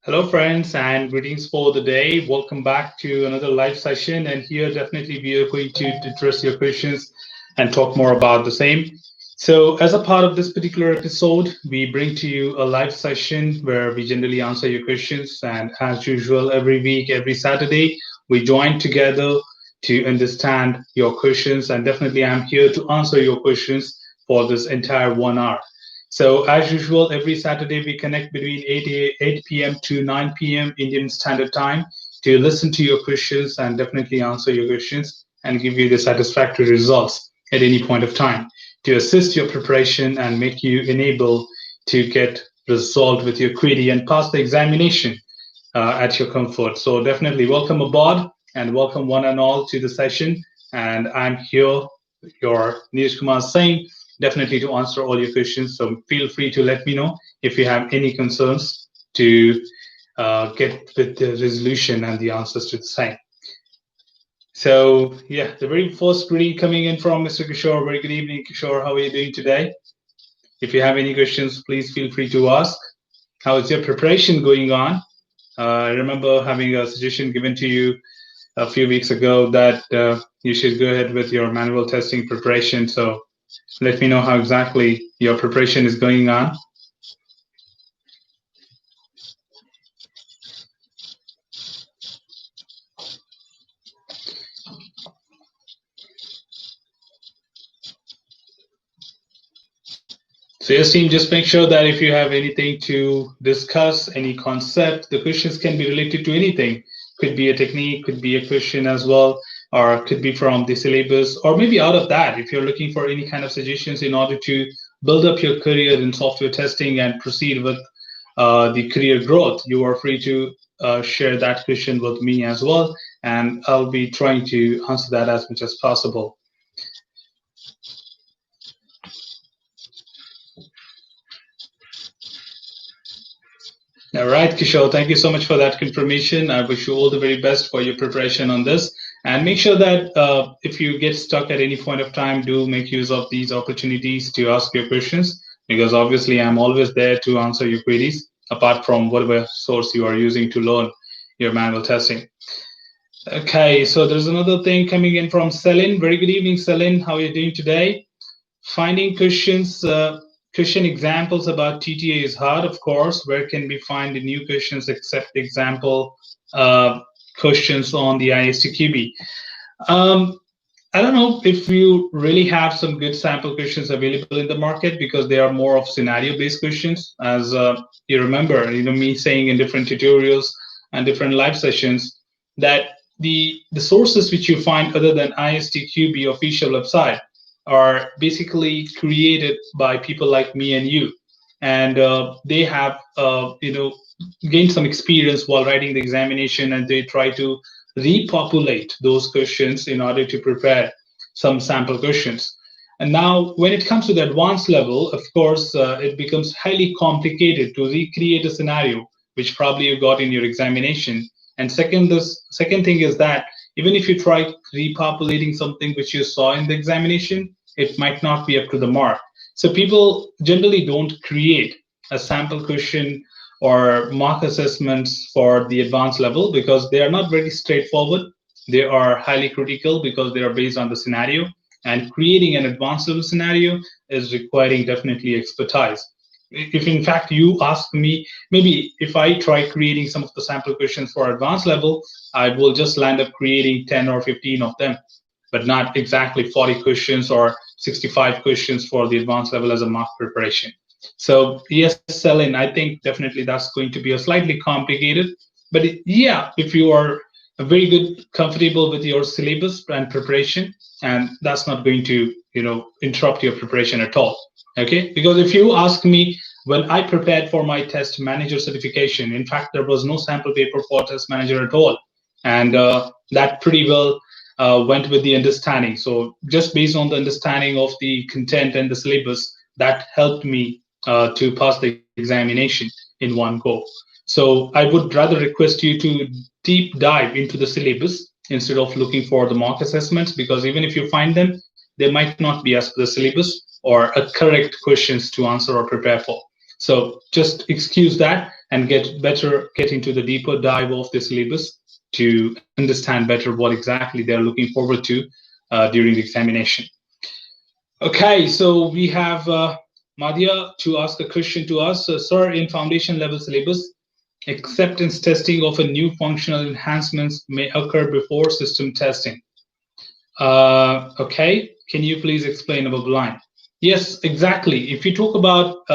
Hello, friends, and greetings for the day. Welcome back to another live session. And here, definitely, we are going to address your questions and talk more about the same. So, as a part of this particular episode, we bring to you a live session where we generally answer your questions. And as usual, every week, every Saturday, we join together to understand your questions. And definitely, I'm here to answer your questions for this entire 1 hour. So as usual, every Saturday we connect between 8 p.m. to 9 p.m. Indian Standard Time to listen to your questions and definitely answer your questions and give you the satisfactory results at any point of time to assist your preparation and make you enable to get resolved with your query and pass the examination at your comfort. So definitely welcome aboard and welcome one and all to the session. And I'm here, your Neeraj Kumar Singh, definitely to answer all your questions. So feel free to let me know if you have any concerns to get with the resolution and the answers to the same. So yeah, the very first query coming in from Mr. Kishore. Very good evening, Kishore. How are you doing today? If you have any questions, please feel free to ask. How is your preparation going on? I remember having a suggestion given to you a few weeks ago that you should go ahead with your manual testing preparation. So let me know how exactly your preparation is going on. So yes, team, just make sure that if you have anything to discuss, any concept, the questions can be related to anything. Could be a technique, could be a question as well, or could be from the syllabus, or maybe out of that, if you're looking for any kind of suggestions in order to build up your career in software testing and proceed with the career growth, you are free to share that question with me as well, and I'll be trying to answer that as much as possible. All right, Kishore, thank you so much for that confirmation. I wish you all the very best for your preparation on this. And make sure that if you get stuck at any point of time, do make use of these opportunities to ask your questions, because obviously I'm always there to answer your queries, apart from whatever source you are using to learn your manual testing. Okay, so there's another thing coming in from Selin. Very good evening, Selin. How are you doing today? Finding question examples about TTA is hard, of course. Where can we find the new questions except example questions on the ISTQB? Um, I don't know if you really have some good sample questions available in the market because they are more of scenario-based questions. As you remember, me saying in different tutorials and different live sessions that the sources which you find other than ISTQB official website are basically created by people like me and you, and they have gained some experience while writing the examination, and they try to repopulate those questions in order to prepare some sample questions. And now, when it comes to the advanced level, of course, it becomes highly complicated to recreate a scenario which probably you got in your examination. And second, the second thing is that even if you try repopulating something which you saw in the examination, it might not be up to the mark. So people generally don't create a sample question or mock assessments for the advanced level because they are not very straightforward. They are highly critical because they are based on the scenario. And creating an advanced level scenario is requiring definitely expertise. If in fact you ask me, maybe if I try creating some of the sample questions for advanced level, I will just land up creating 10 or 15 of them, but not exactly 40 questions or 65 questions for the advanced level as a mock preparation. So yes, Selin, I think definitely that's going to be a slightly complicated, but yeah, if you are very good, comfortable with your syllabus and preparation, and that's not going to, interrupt your preparation at all. Okay, because if you ask me, when I prepared for my test manager certification, in fact, there was no sample paper for test manager at all, and that pretty well went with the understanding. So just based on the understanding of the content and the syllabus, that helped me to pass the examination in one go. So I would rather request you to deep dive into the syllabus instead of looking for the mock assessments, because even if you find them, they might not be as per the syllabus or a correct questions to answer or prepare for. So just excuse that and get into the deeper dive of the syllabus to understand better what exactly they're looking forward to during the examination. Okay, so we have Madhya to ask a question to us. Sir, in foundation level syllabus, acceptance testing of a new functional enhancements may occur before system testing. Okay, can you please explain above the line? Yes, exactly. If you talk about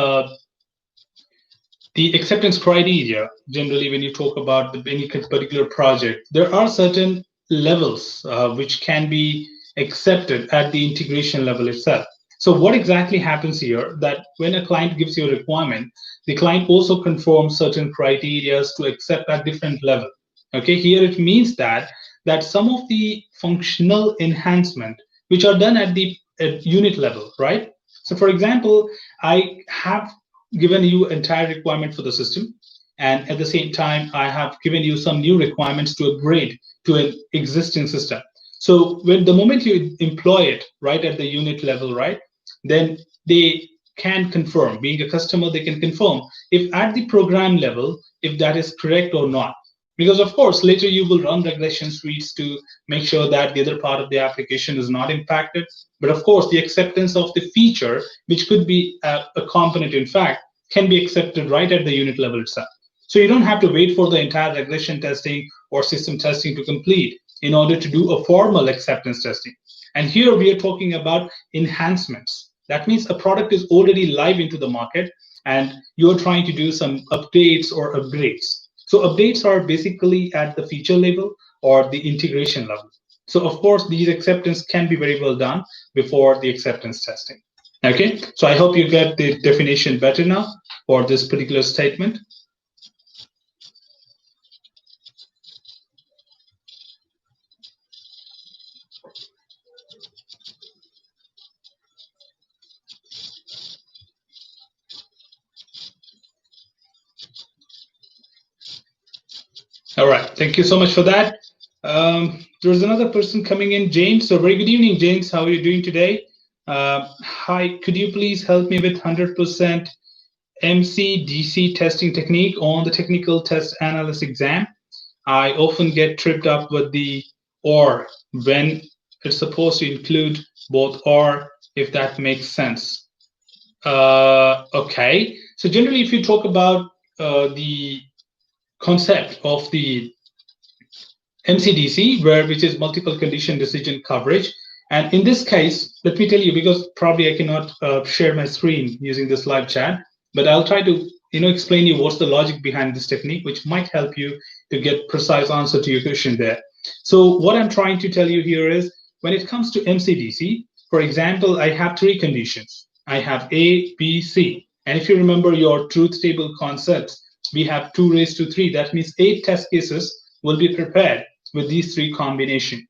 the acceptance criteria, generally when you talk about any particular project, there are certain levels which can be accepted at the integration level itself. So what exactly happens here, that when a client gives you a requirement, the client also confirms certain criteria to accept at different level. Okay, here it means that some of the functional enhancement which are done at the unit level, right? So for example, I have given you entire requirement for the system, and at the same time I have given you some new requirements to upgrade to an existing system. So when the moment you employ it right at the unit level, right, then they can confirm, being a customer, they can confirm if at the program level if that is correct or not. Because of course later you will run regression suites to make sure that the other part of the application is not impacted. But of course the acceptance of the feature, which could be a component in fact, can be accepted right at the unit level itself. So you don't have to wait for the entire regression testing or system testing to complete in order to do a formal acceptance testing. And here we are talking about enhancements. That means a product is already live into the market and you're trying to do some updates or upgrades. So updates are basically at the feature level or the integration level. So of course, these acceptance can be very well done before the acceptance testing. Okay, so I hope you get the definition better now for this particular statement. All right, thank you so much for that. There's another person coming in, James. So very good evening, James. How are you doing today? Hi, could you please help me with 100% MC/DC testing technique on the technical test analyst exam? I often get tripped up with the or when it's supposed to include both or, if that makes sense. Okay, so generally if you talk about the concept of the MCDC, which is multiple condition decision coverage. And in this case, let me tell you, because probably I cannot share my screen using this live chat, but I'll try to explain you what's the logic behind this technique, which might help you to get precise answer to your question there. So what I'm trying to tell you here is when it comes to MCDC, for example, I have three conditions. I have A, B, C. And if you remember your truth table concepts, we have 2 raised to 3. That means 8 test cases will be prepared with these three combination.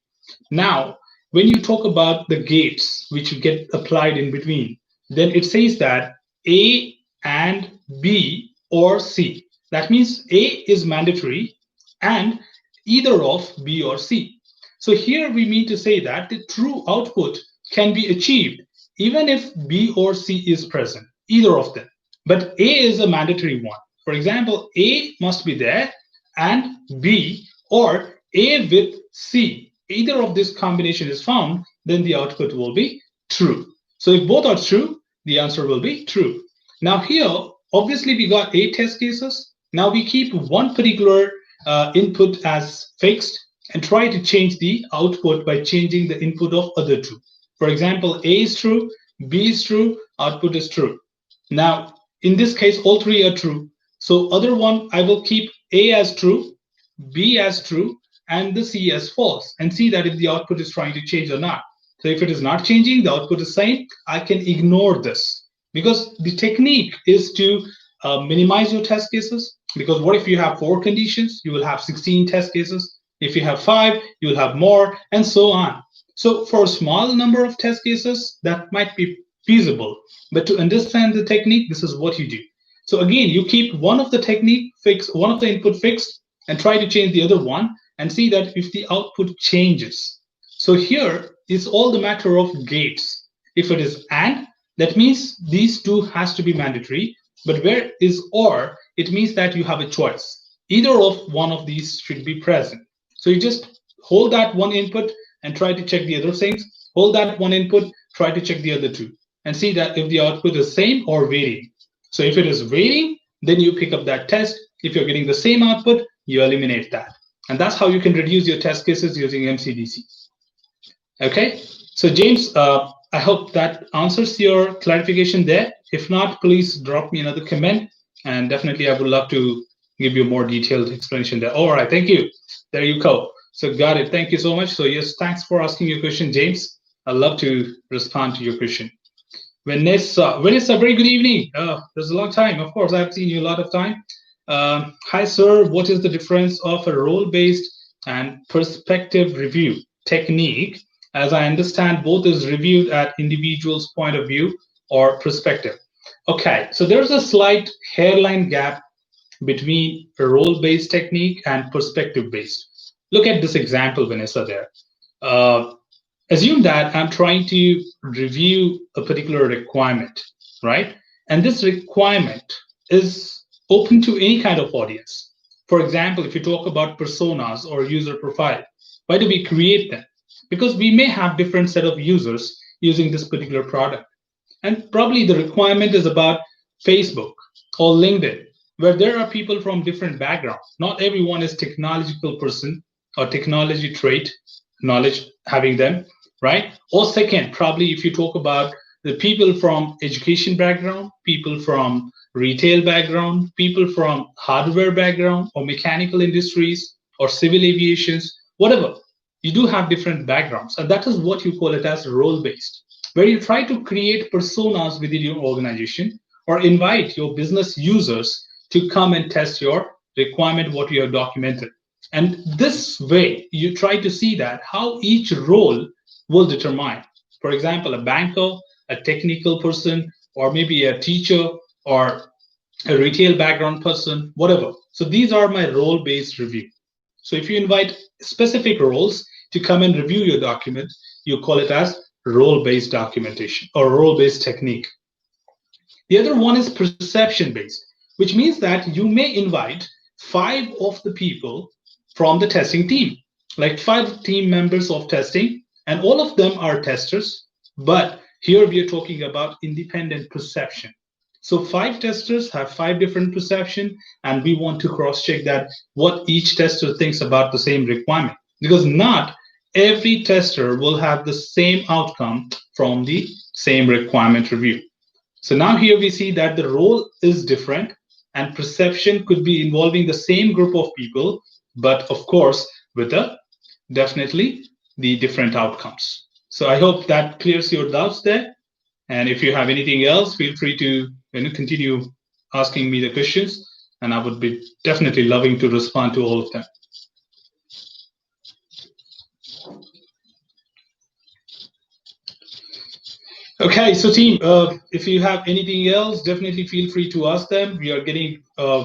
Now, when you talk about the gates which get applied in between, then it says that A and B or C. That means A is mandatory and either of B or C. So here we mean to say that the true output can be achieved even if B or C is present, either of them. But A is a mandatory one. For example, A must be there and B, or A with C, either of this combination is found, then the output will be true. So if both are true, the answer will be true. Now here, obviously we got 8 test cases. Now we keep one particular input as fixed and try to change the output by changing the input of other two. For example, A is true, B is true, output is true. Now, in this case, all three are true. So other one, I will keep A as true, B as true, and the C as false, and see that if the output is trying to change or not. So if it is not changing, the output is same, I can ignore this. Because the technique is to minimize your test cases. Because what if you have 4 conditions? You will have 16 test cases. If you have 5, you will have more, and so on. So for a small number of test cases, that might be feasible. But to understand the technique, this is what you do. So again, you keep one of the technique fixed, one of the input fixed, and try to change the other one, and see that if the output changes. So here is all the matter of gates. If it is AND, that means these two has to be mandatory. But where is OR? it means that you have a choice. Either of one of these should be present. So you just hold that one input and try to check the other things. Hold that one input, try to check the other two, and see that if the output is same or varying. So if it is varying, then you pick up that test. If you're getting the same output, you eliminate that. And that's how you can reduce your test cases using MCDC. Okay, so James, I hope that answers your clarification there. If not, please drop me another comment, and definitely I would love to give you more detailed explanation there. All right, thank you. There you go. So got it. Thank you so much. So yes, thanks for asking your question, James. I'd love to respond to your question. Vanessa, very good evening. There's a long time. Of course, I've seen you a lot of time. Hi, sir. What is the difference of a role-based and perspective review technique? As I understand, both is reviewed at individual's point of view or perspective. Okay, so there's a slight hairline gap between a role-based technique and perspective-based. Look at this example, Vanessa, there. Assume that I'm trying to review a particular requirement, right? And this requirement is open to any kind of audience. For example, if you talk about personas or user profile, why do we create them? Because we may have different set of users using this particular product. And probably the requirement is about Facebook or LinkedIn, where there are people from different backgrounds. Not everyone is technological person or technology trait knowledge having them, right? Or second, probably if you talk about the people from education background, people from retail background, people from hardware background or mechanical industries or civil aviations, whatever, you do have different backgrounds. And that is what you call it as role-based, where you try to create personas within your organization or invite your business users to come and test your requirement, what you have documented. And this way, you try to see that how each role will determine. For example, a banker, a technical person, or maybe a teacher or a retail background person, whatever. So these are my role-based review. So if you invite specific roles to come and review your document, you call it as role-based documentation or role-based technique. The other one is perception-based, which means that you may invite 5 of the people from the testing team, like 5 team members of testing, and all of them are testers. But here we are talking about independent perception. So 5 testers have 5 different perception, and we want to cross-check that what each tester thinks about the same requirement, because not every tester will have the same outcome from the same requirement review. So now here we see that the role is different, and perception could be involving the same group of people, but of course with definitely the different outcomes. So I hope that clears your doubts there. And if you have anything else, feel free to continue asking me the questions, and I would be definitely loving to respond to all of them. Okay, so team, if you have anything else, definitely feel free to ask them. We are getting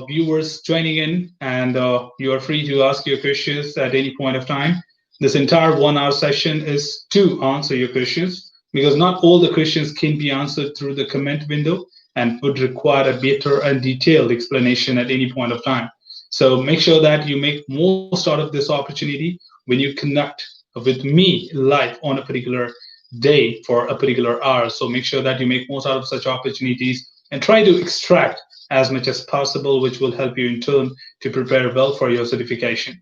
viewers joining in, and you are free to ask your questions at any point of time. This entire 1-hour session is to answer your questions, because not all the questions can be answered through the comment window and would require a better and detailed explanation at any point of time. So make sure that you make most out of this opportunity when you connect with me live on a particular day for a particular hour. So make sure that you make most out of such opportunities and try to extract as much as possible, which will help you in turn to prepare well for your certification.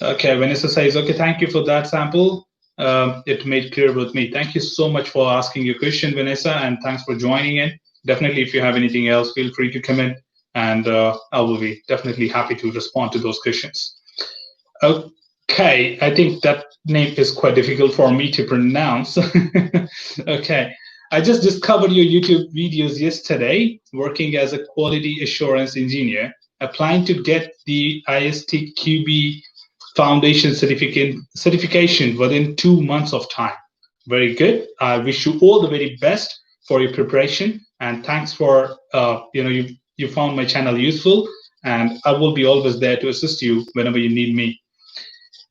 Okay, Vanessa says, okay, thank you for that sample. It made clear with me. Thank you so much for asking your question, Vanessa, and thanks for joining in. Definitely, if you have anything else, feel free to comment, and I will be definitely happy to respond to those questions. Okay, I think that name is quite difficult for me to pronounce. Okay, I just discovered your YouTube videos yesterday, working as a quality assurance engineer, applying to get the ISTQB Foundation certification within 2 months of time. Very good. I wish you all the very best for your preparation, and thanks for you found my channel useful, and I will be always there to assist you whenever you need me.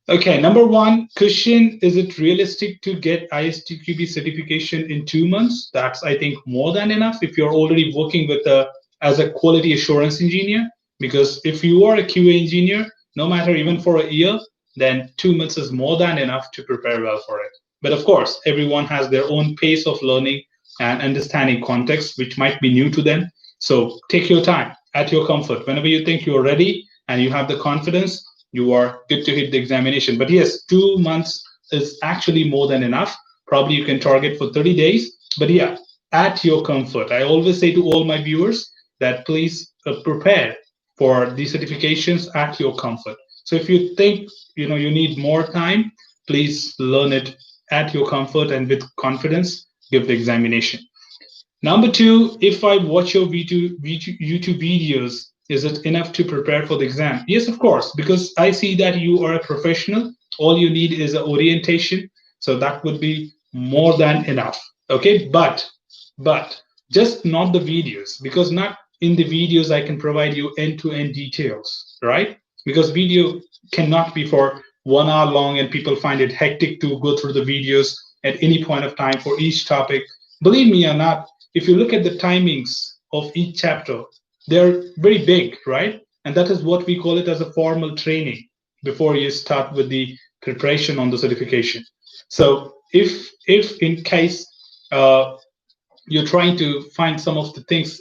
Okay, number 1 question, is it realistic to get ISTQB certification in 2 months? That's, I think, more than enough if you're already working with a as a quality assurance engineer, because if you are a QA engineer, no matter even for a year, then 2 months is more than enough to prepare well for it. But of course, everyone has their own pace of learning and understanding context, which might be new to them. So take your time at your comfort. Whenever you think you're ready and you have the confidence, you are good to hit the examination. But yes, 2 months is actually more than enough. Probably you can target for 30 days. But yeah, at your comfort. I always say to all my viewers that please prepare for these certifications at your comfort. So if you think you need more time, please learn it at your comfort and with confidence, give the examination. Number two, if I watch your YouTube videos, is it enough to prepare for the exam? Yes, of course, because I see that you are a professional. All you need is an orientation. So that would be more than enough. Okay, but just not the videos, because not in the videos I can provide you end-to-end details, right? Because video cannot be for 1 hour long and people find it hectic to go through the videos at any point of time for each topic. Believe me or not, if you look at the timings of each chapter, they're very big, right? And that is what we call it as a formal training before you start with the preparation on the certification. So if in case you're trying to find some of the things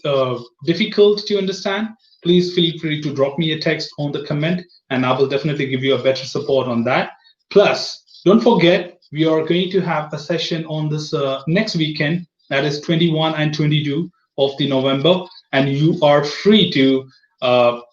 difficult to understand, please feel free to drop me a text on the comment, and I will definitely give you a better support on that. Plus, don't forget, we are going to have a session on this next weekend, that is 21 and 22 of the November, and you are free to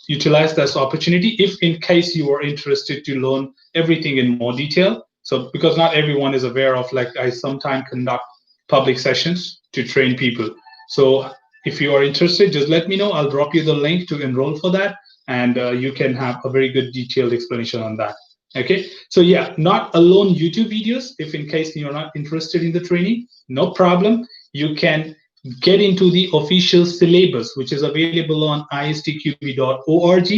utilize this opportunity if in case you are interested to learn everything in more detail. So because not everyone is aware of, like, I sometimes conduct public sessions to train people. So if you are interested, just let me know. I'll drop you the link to enroll for that, and you can have a very good detailed explanation on that. Okay, so yeah, not alone YouTube videos. If in case you're not interested in the training, no problem. You can get into the official syllabus, which is available on istqb.org,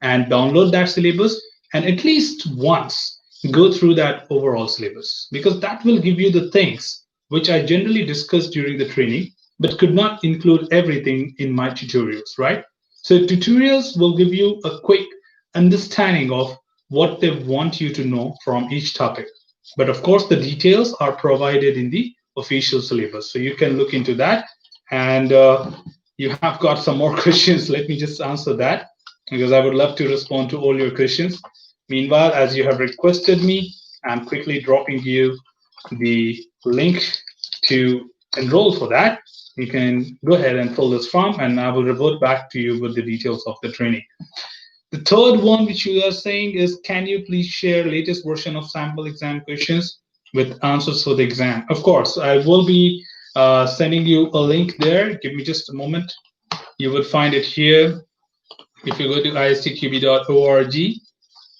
and download that syllabus, and at least once go through that overall syllabus, because that will give you the things which I generally discuss during the training, but could not include everything in my tutorials, right? So tutorials will give you a quick understanding of what they want you to know from each topic. But of course, the details are provided in the official syllabus. So you can look into that. And you have got some more questions. Let me just answer that, because I would love to respond to all your questions. Meanwhile, as you have requested me, I'm quickly dropping you the link to enroll for that. You can go ahead and fill this form, and I will revert back to you with the details of the training. The third one, which you are saying, is can you please share latest version of sample exam questions with answers for the exam? Of course, I will be sending you a link there. Give me just a moment. You will find it here. If you go to istqb.org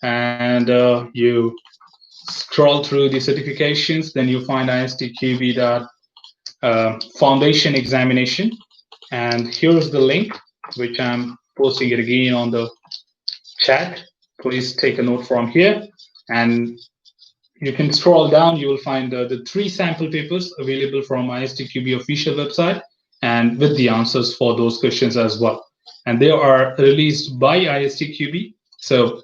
and you scroll through the certifications, then you find ISTQB Foundation Examination. And here's the link, which I'm posting it again on the chat. Please take a note from here, and you can scroll down. You will find the 3 sample papers available from ISTQB official website, and with the answers for those questions as well. And they are released by ISTQB, so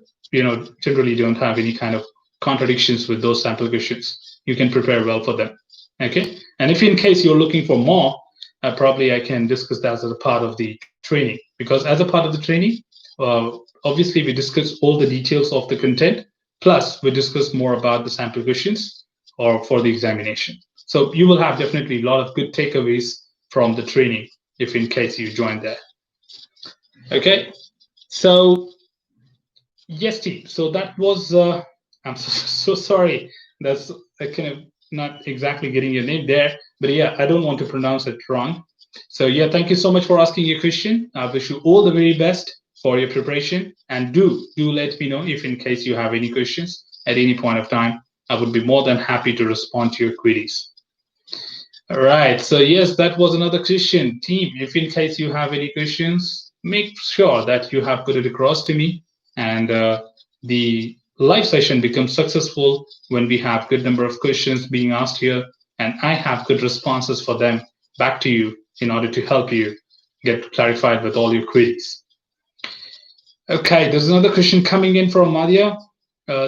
generally don't have any kind of contradictions with those sample questions. You can prepare well for them. Okay, and if in case you're looking for more, probably I can discuss that as a part of the training, because as a part of the training, obviously we discuss all the details of the content, plus we discuss more about the sample questions or for the examination. So you will have definitely a lot of good takeaways from the training if in case you join there. Okay, so yes, team. So that was, I'm so sorry. That's kind of not exactly getting your name there, but yeah, I don't want to pronounce it wrong. So yeah, thank you so much for asking your question. I wish you all the very best for your preparation, and do let me know if in case you have any questions at any point of time. I would be more than happy to respond to your queries. All right, so yes, that was another question. Team, if in case you have any questions, make sure that you have put it across to me, and the live session becomes successful when we have good number of questions being asked here, and I have good responses for them back to you in order to help you get clarified with all your queries. Okay, there's another question coming in from Madhya.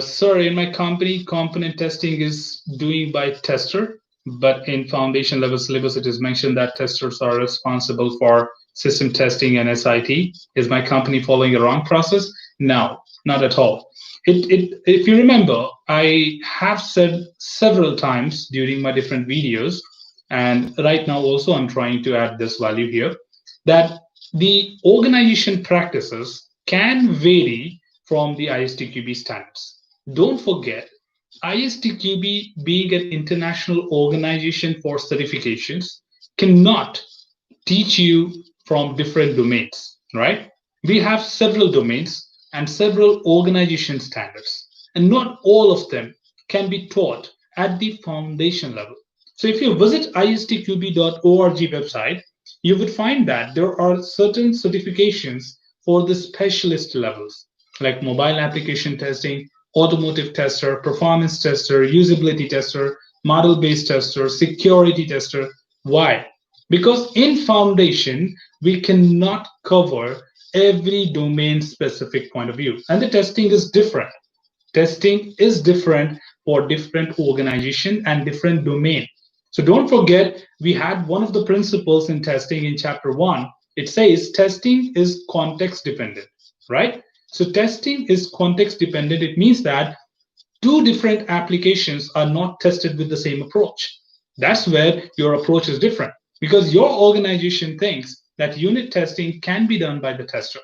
Sir, in my company, component testing is doing by tester, but in foundation level syllabus, it is mentioned that testers are responsible for system testing and SIT. Is my company following a wrong process? No, not at all. If you remember, I have said several times during my different videos, and right now also I'm trying to add this value here, that the organization practices can vary from the ISTQB standards. Don't forget, ISTQB, being an international organization for certifications, cannot teach you from different domains, right? We have several domains and several organization standards, and not all of them can be taught at the foundation level. So if you visit istqb.org website, you would find that there are certain certifications for the specialist levels, like mobile application testing, automotive tester, performance tester, usability tester, model-based tester, security tester. Why? Because in foundation, we cannot cover every domain specific point of view. And the testing is different. Testing is different for different organization and different domain. So don't forget, we had one of the principles in testing in chapter 1. It says testing is context dependent, right? So testing is context dependent. It means that two different applications are not tested with the same approach. That's where your approach is different, because your organization thinks that unit testing can be done by the tester,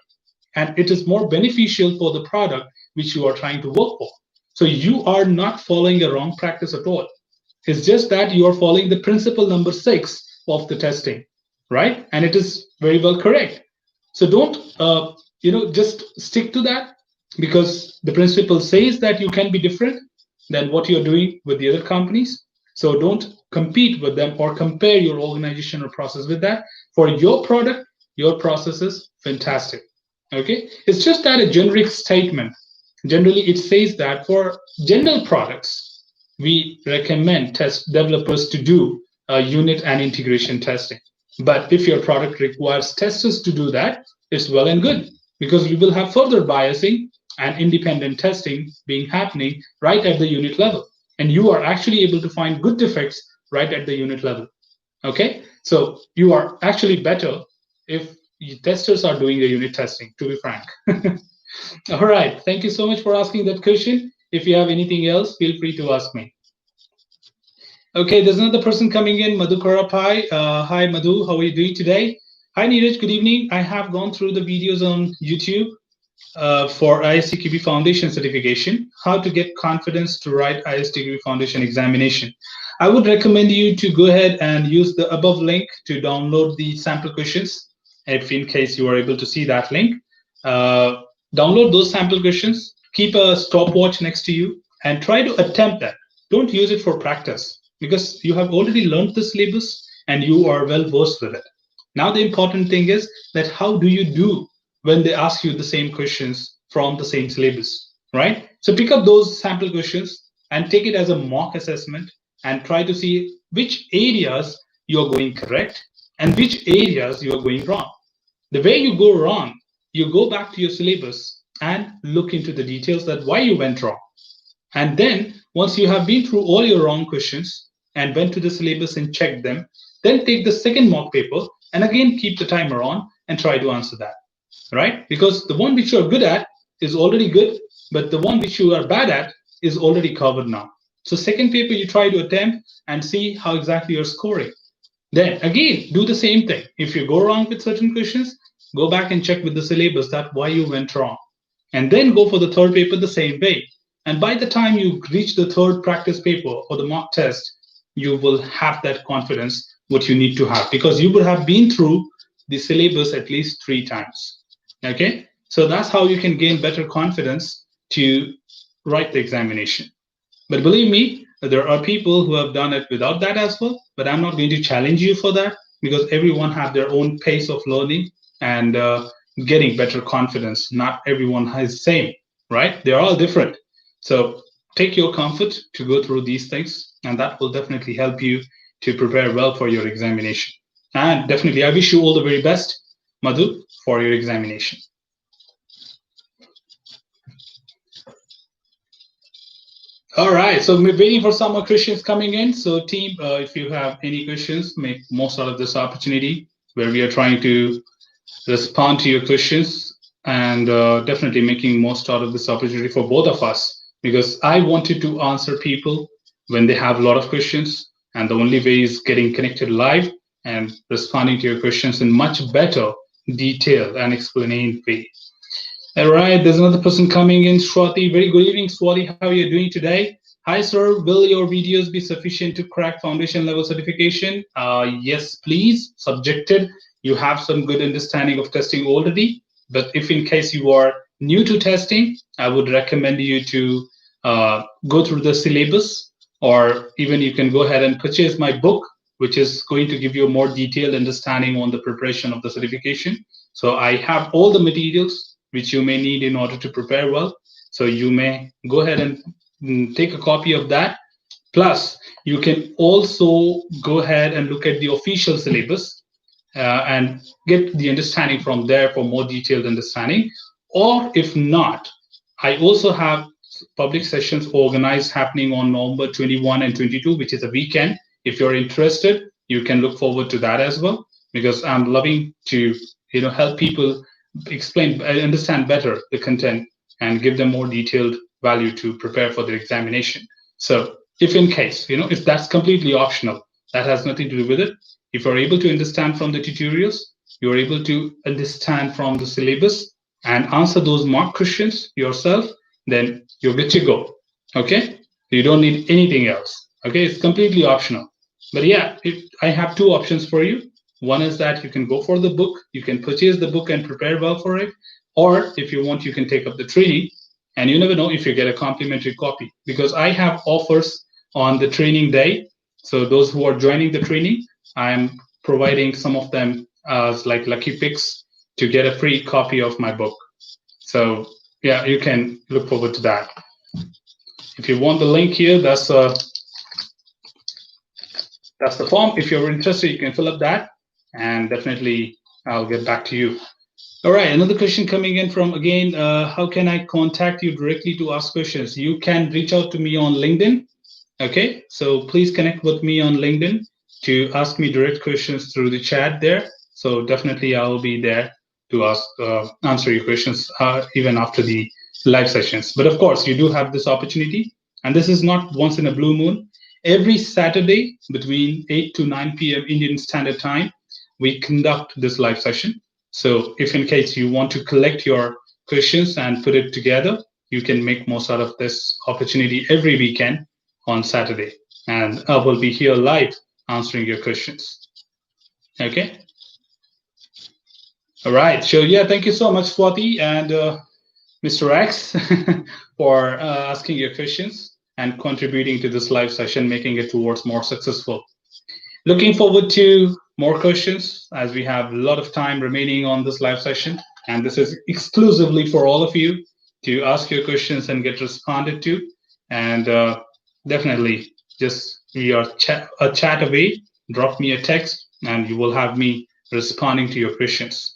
and it is more beneficial for the product which you are trying to work for. So you are not following a wrong practice at all. It's just that you are following the principle number 6 of the testing, right? And it is very well correct. So don't just stick to that, because the principle says that you can be different than what you're doing with the other companies. So don't compete with them or compare your organization or process with that. For your product, your process is fantastic. Okay, it's just that a generic statement. Generally, it says that for general products, we recommend test developers to do unit and integration testing. But if your product requires testers to do that, it's well and good, because we will have further biasing and independent testing being happening right at the unit level. And you are actually able to find good defects right at the unit level. Okay, so you are actually better if testers are doing the unit testing, to be frank. All right, thank you so much for asking that question. If you have anything else, feel free to ask me. Okay, there's another person coming in, Madhukara Pai. Hi, Madhu, how are you doing today? Hi, Neeraj, good evening. I have gone through the videos on YouTube for ISTQB Foundation Certification, how to get confidence to write ISTQB Foundation examination. I would recommend you to go ahead and use the above link to download the sample questions. If in case you are able to see that link, download those sample questions, keep a stopwatch next to you, and try to attempt that. Don't use it for practice, because you have already learned the syllabus and you are well versed with it. Now the important thing is that how do you do when they ask you the same questions from the same syllabus, right? So pick up those sample questions and take it as a mock assessment and try to see which areas you're going correct and which areas you are going wrong. The way you go wrong, you go back to your syllabus and look into the details that why you went wrong. And then once you have been through all your wrong questions and went to the syllabus and checked them, then take the second mock paper and again keep the timer on and try to answer that, right? Because the one which you are good at is already good, but the one which you are bad at is already covered now. So second paper you try to attempt and see how exactly you're scoring. Then again, do the same thing. If you go wrong with certain questions, go back and check with the syllabus that why you went wrong. And then go for the third paper the same way. And by the time you reach the third practice paper or the mock test, you will have that confidence what you need to have, because you would have been through the syllabus at least 3 times. Okay, so that's how you can gain better confidence to write the examination. But believe me, there are people who have done it without that as well, but I'm not going to challenge you for that, because everyone have their own pace of learning and getting better confidence. Not everyone is the same, right? They're all different. So take your comfort to go through these things, and that will definitely help you to prepare well for your examination. And definitely, I wish you all the very best. Madhu, for your examination. All right, so we're waiting for some more questions coming in. So team, if you have any questions, make most out of this opportunity where we are trying to respond to your questions, and definitely making most out of this opportunity for both of us, because I wanted to answer people when they have a lot of questions, and the only way is getting connected live and responding to your questions in much better detail and explained way. All right, there's another person coming in, Swati. Very good evening, Swati. How are you doing today? Hi, sir. Will your videos be sufficient to crack foundation level certification? Yes, please. Subjected. You have some good understanding of testing already. But if in case you are new to testing, I would recommend you to go through the syllabus, or even you can go ahead and purchase my book, which is going to give you a more detailed understanding on the preparation of the certification. So I have all the materials which you may need in order to prepare well. So you may go ahead and take a copy of that. Plus, you can also go ahead and look at the official syllabus and get the understanding from there for more detailed understanding. Or if not, I also have public sessions organized happening on November 21 and 22, which is a weekend. If you're interested, you can look forward to that as well, because I'm loving to help people explain, understand better the content and give them more detailed value to prepare for their examination. So if in case, if that's completely optional, that has nothing to do with it. If you're able to understand from the tutorials, you're able to understand from the syllabus and answer those mock questions yourself, then you're good to go. Okay? You don't need anything else. Okay? It's completely optional. But yeah, I have two options for you. One is that you can go for the book, you can purchase the book and prepare well for it. Or if you want, you can take up the training, and you never know if you get a complimentary copy, because I have offers on the training day. So those who are joining the training, I'm providing some of them as like lucky picks to get a free copy of my book. So yeah, you can look forward to that. If you want the link here, that's the form. If you're interested, you can fill up that, and definitely I'll get back to you. All right, another question coming in from, again, how can I contact you directly to ask questions? You can reach out to me on LinkedIn. Okay, so please connect with me on LinkedIn to ask me direct questions through the chat there. So definitely I will be there to answer your questions even after the live sessions. But of course, you do have this opportunity, and this is not once in a blue moon. Every Saturday between 8 to 9 p.m. Indian Standard Time, we conduct this live session. So if in case you want to collect your questions and put it together, you can make most out of this opportunity every weekend on Saturday, and I will be here live answering your questions. Okay. All right. So yeah, thank you so much, Swati and Mr. X, for asking your questions and contributing to this live session, making it towards more successful. Looking forward to more questions, as we have a lot of time remaining on this live session, and this is exclusively for all of you to ask your questions and get responded to. And definitely just be a chat away, drop me a text, and you will have me responding to your questions.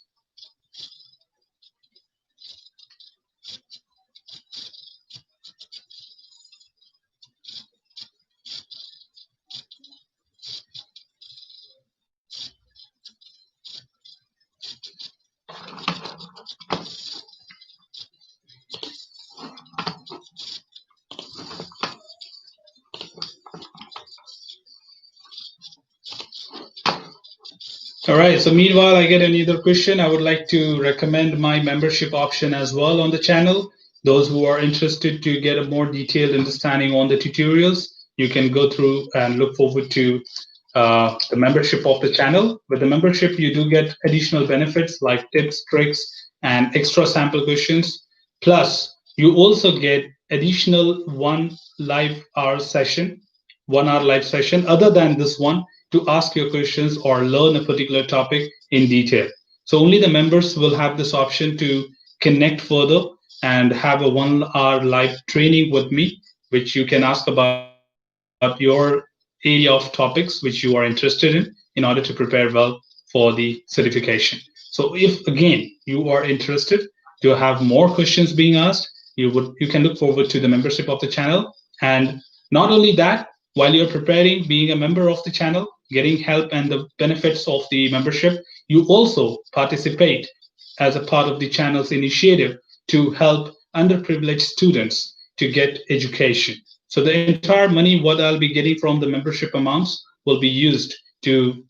All right, so meanwhile, I get another question. I would like to recommend my membership option as well on the channel. Those who are interested to get a more detailed understanding on the tutorials, you can go through and look forward to the membership of the channel. With the membership, you do get additional benefits like tips, tricks, and extra sample questions. Plus, you also get additional 1 hour live session other than this one, to ask your questions or learn a particular topic in detail. So only the members will have this option to connect further and have a 1 hour live training with me, which you can ask about your area of topics which you are interested in order to prepare well for the certification. So if again you are interested to have more questions being asked, you can look forward to the membership of the channel. And not only that, while you're preparing, being a member of the channel, getting help and the benefits of the membership, you also participate as a part of the channel's initiative to help underprivileged students to get education. So the entire money what I'll be getting from the membership amounts will be used to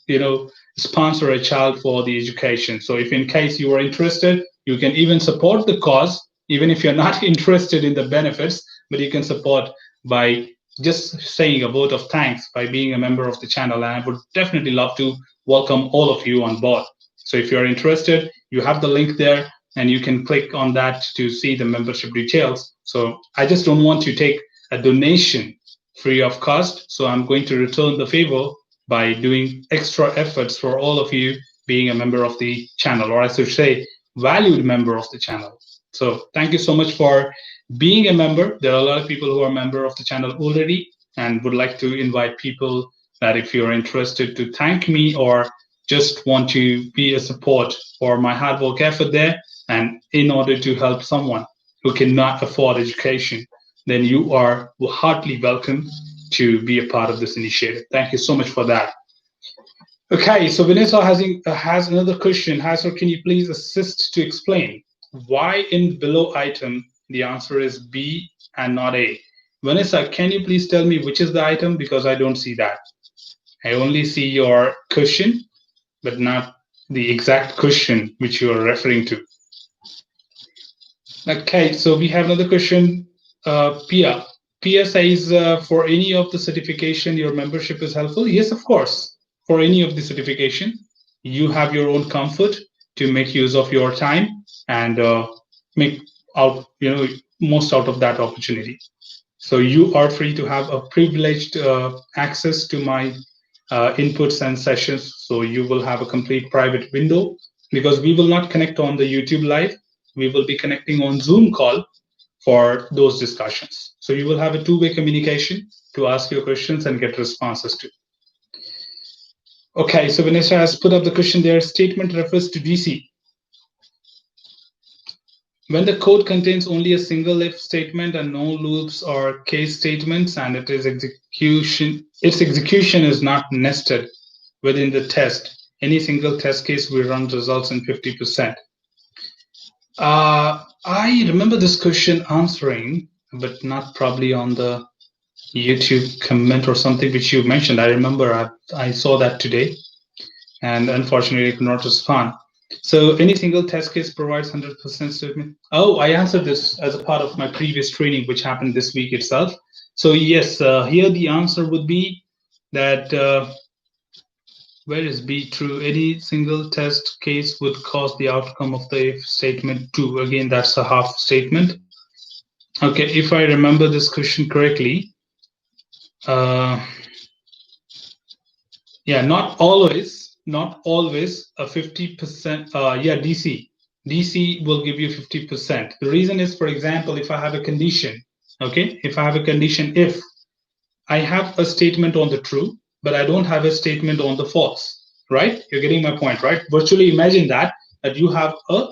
sponsor a child for the education. So if in case you are interested, you can even support the cause, even if you're not interested in the benefits, but you can support by just saying a vote of thanks by being a member of the channel. And I would definitely love to welcome all of you on board. So if you're interested, you have the link there and you can click on that to see the membership details. So I just don't want to take a donation free of cost. So I'm going to return the favor by doing extra efforts for all of you being a member of the channel, or I should say, valued member of the channel. So thank you so much for being a member. There are a lot of people who are a member of the channel already and would like to invite people that if you're interested to thank me or just want to be a support for my hard work effort there, and in order to help someone who cannot afford education, then you are heartily welcome to be a part of this initiative. Thank you so much for that. Okay, so Vanessa has another question. Sir, can you please assist to explain why in below item the answer is B and not A? Vanessa, can you please tell me which is the item, because I don't see that. I only see your question, but not the exact question which you are referring to. Okay, so we have another question. Pia. Pia says, for any of the certification, your membership is helpful. Yes, of course. For any of the certification, you have your own comfort to make use of your time and make out, most out of that opportunity. So you are free to have a privileged access to my inputs and sessions. So you will have a complete private window, because we will not connect on the YouTube live. We will be connecting on Zoom call for those discussions. So you will have a two-way communication to ask your questions and get responses to. Okay, so Vanessa has put up the question there. Statement refers to DC. When the code contains only a single if statement and no loops or case statements, and its execution is not nested within the test, any single test case we run results in 50%. I remember this question answering, but not probably on the YouTube comment or something which you mentioned. I remember I saw that today, and unfortunately I could not respond. So any single test case provides 100% statement. Oh, I answered this as a part of my previous training, which happened this week itself. So yes, here the answer would be that where is B true? Any single test case would cause the outcome of the if statement true. Again, that's a half statement. Okay, if I remember this question correctly, yeah, not always a 50%. Yeah, DC will give you 50%. The reason is, for example, if I have a condition, okay, if I have a condition, if I have a statement on the true, but I don't have a statement on the false, right? You're getting my point, right? Virtually imagine that you have a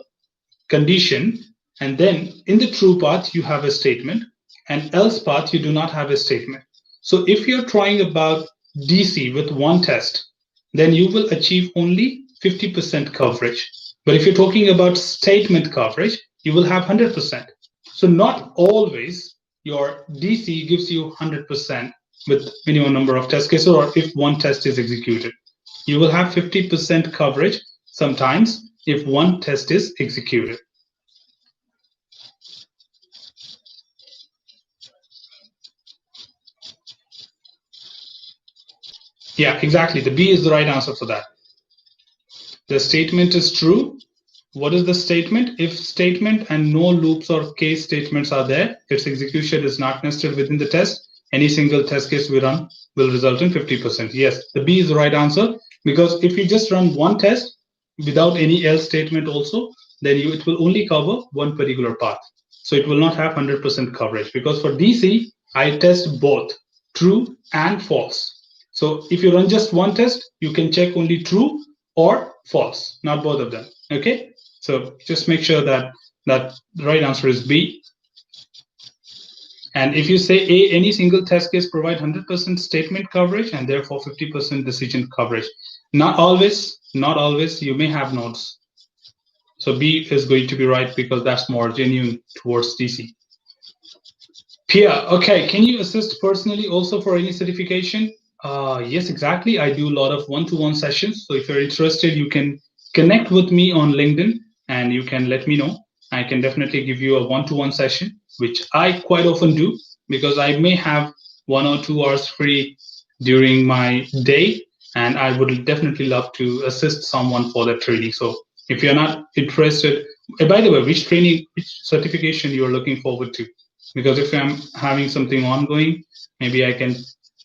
condition, and then in the true part, you have a statement, and else part, you do not have a statement. So if you're trying about DC with one test, then you will achieve only 50% coverage. But if you're talking about statement coverage, you will have 100%. So not always your DC gives you 100% with minimum number of test cases, or if one test is executed. You will have 50% coverage sometimes if one test is executed. Yeah, exactly. The B is the right answer for that. The statement is true. What is the statement? If statement and no loops or case statements are there, its execution is not nested within the test. Any single test case we run will result in 50%. Yes, the B is the right answer, because if you just run one test without any else statement also, then it will only cover one particular path. So it will not have 100% coverage, because for DC, I test both true and false. So if you run just one test, you can check only true or false, not both of them. Okay, so just make sure that the right answer is B. And if you say A, any single test case provide 100% statement coverage and therefore 50% decision coverage. Not always, not always. You may have nodes. So B is going to be right because that's more genuine towards DC. Pia, okay, can you assist personally also for any certification? Yes, exactly. I do a lot of one-to-one sessions. So if you're interested, you can connect with me on LinkedIn and you can let me know. I can definitely give you a one-to-one session, which I quite often do because I may have 1 or 2 hours free during my day, and I would definitely love to assist someone for that training. So if you're not interested, by the way, which training, which certification you are looking forward to? Because if I'm having something ongoing, maybe I can